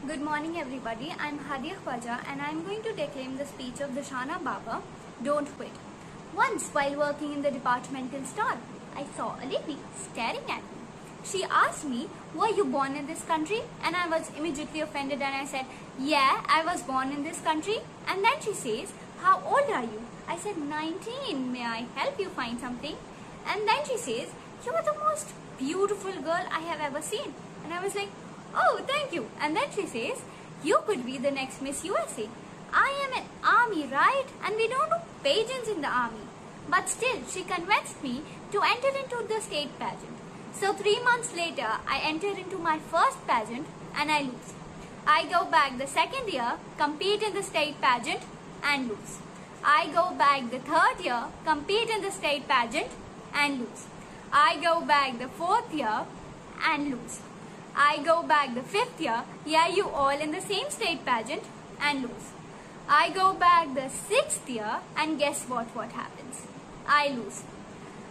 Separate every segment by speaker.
Speaker 1: Good morning everybody, I'm Hadia Khwaja and I'm going to declaim the speech of Dashana Baba, Don't Quit. Once while working in the departmental store, I saw a lady staring at me. She asked me, were you born in this country? And I was immediately offended and I said, yeah, I was born in this country. And then she says, how old are you? I said, 19, may I help you find something? And then she says, you are the most beautiful girl I have ever seen. And I was like, oh, thank you. And then she says, you could be the next Miss USA. I am an army, right? And we don't do pageants in the army. But still, she convinced me to enter into the state pageant. So 3 months later, I enter into my first pageant and I lose. I go back the second year, compete in the state pageant and lose. I go back the third year, compete in the state pageant and lose. I go back the fourth year and lose. I go back the fifth year, yeah, you all in the same state pageant and lose. I go back the sixth year and guess what happens? I lose.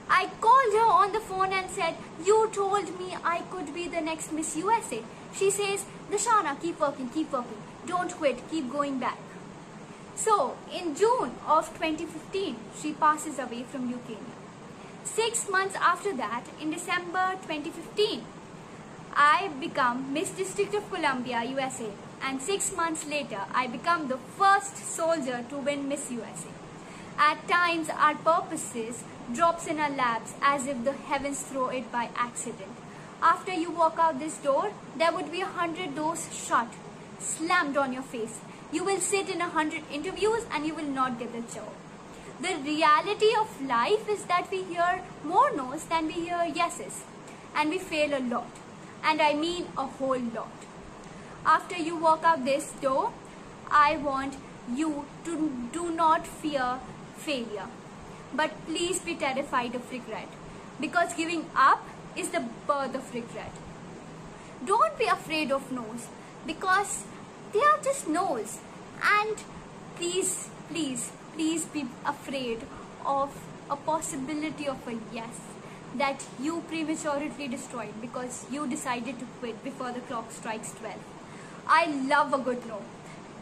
Speaker 1: I called her on the phone and said, you told me I could be the next Miss USA. She says, Dashana, keep working, don't quit, keep going back. So, in June of 2015, she passes away from leukemia. 6 months after that, in December 2015, I become Miss District of Columbia, USA, and 6 months later, I become the first soldier to win Miss USA. At times, our purposes drops in our laps as if the heavens throw it by accident. After you walk out this door, there would be 100 doors shut, slammed on your face. You will sit in 100 interviews and you will not get the job. The reality of life is that we hear more no's than we hear yeses, and we fail a lot. And I mean a whole lot. After you walk out this door, I want you to do not fear failure. But please be terrified of regret. Because giving up is the birth of regret. Don't be afraid of no's. Because they are just no's. And please be afraid of a possibility of a yes that you prematurely destroyed because you decided to quit before the clock strikes 12. I love a good no.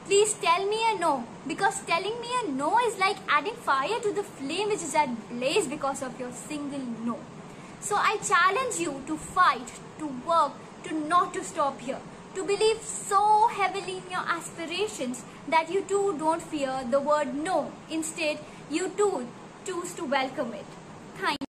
Speaker 1: Please tell me a no, because telling me a no is like adding fire to the flame which is at blaze because of your single no. So I challenge you to fight, to work, to not to stop here, to believe so heavily in your aspirations that you too don't fear the word no. Instead, you too choose to welcome it. Thank you.